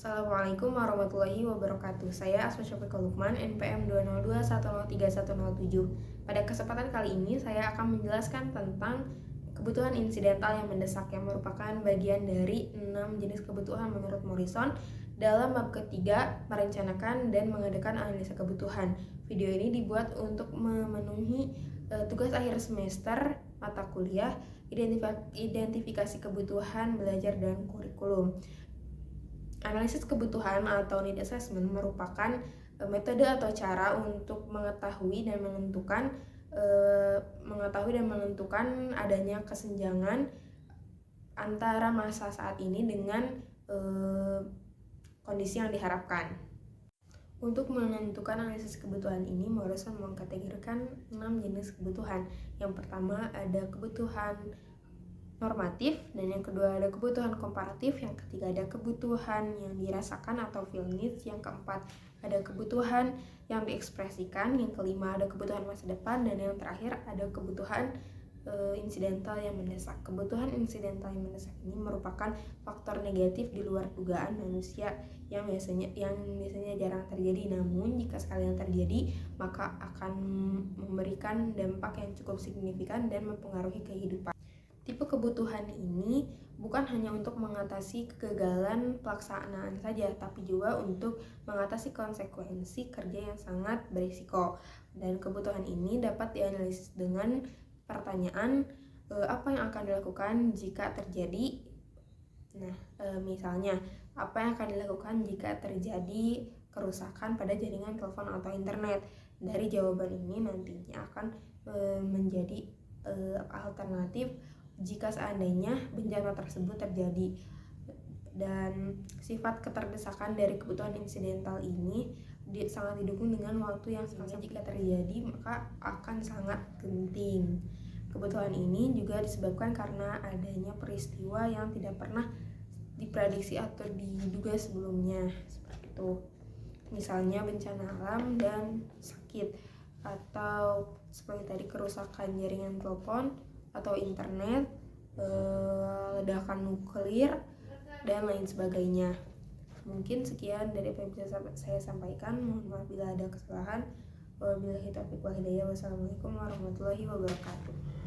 Assalamualaikum warahmatullahi wabarakatuh. Saya Asma Syafiqah Lukman, NPM 202103107. Pada kesempatan kali ini saya akan menjelaskan tentang kebutuhan insidental yang mendesak, yang merupakan bagian dari 6 jenis kebutuhan menurut Morrison dalam bab ketiga, merencanakan dan mengadakan analisa kebutuhan. Video ini dibuat untuk memenuhi tugas akhir semester mata kuliah identifikasi kebutuhan belajar dan kurikulum. Analisis kebutuhan atau need assessment merupakan metode atau cara untuk mengetahui dan menentukan adanya kesenjangan antara masa saat ini dengan kondisi yang diharapkan. Untuk menentukan analisis kebutuhan ini, Morrison mengkategorikan 6 jenis kebutuhan. Yang pertama ada kebutuhan normatif, dan yang kedua ada kebutuhan komparatif, yang ketiga ada kebutuhan yang dirasakan atau feel needs, yang keempat ada kebutuhan yang diekspresikan, yang kelima ada kebutuhan masa depan, dan yang terakhir ada kebutuhan insidental yang mendesak. Kebutuhan insidental yang mendesak ini merupakan faktor negatif di luar dugaan manusia yang biasanya jarang terjadi, namun jika sekali yang terjadi maka akan memberikan dampak yang cukup signifikan dan mempengaruhi kehidupan. Tipe kebutuhan ini bukan hanya untuk mengatasi kegagalan pelaksanaan saja, tapi juga untuk mengatasi konsekuensi kerja yang sangat berisiko. Dan kebutuhan ini dapat dianalisis dengan pertanyaan apa yang akan dilakukan jika terjadi. Misalnya, apa yang akan dilakukan jika terjadi kerusakan pada jaringan telepon atau internet? Dari jawaban ini nantinya akan menjadi alternatif jika seandainya bencana tersebut terjadi. Dan sifat keterdesakan dari kebutuhan insidental ini sangat didukung dengan waktu yang sangat jika terjadi maka akan sangat genting. Kebutuhan ini juga disebabkan karena adanya peristiwa yang tidak pernah diprediksi atau diduga sebelumnya, seperti itu. Misalnya bencana alam dan sakit, atau seperti tadi kerusakan jaringan telepon atau internet, ledakan nuklir, dan lain sebagainya. Mungkin sekian dari apa yang bisa saya sampaikan. Mohon maaf bila ada kesalahan. Wabillahi taufiq wal hidayah. Wassalamualaikum warahmatullahi wabarakatuh.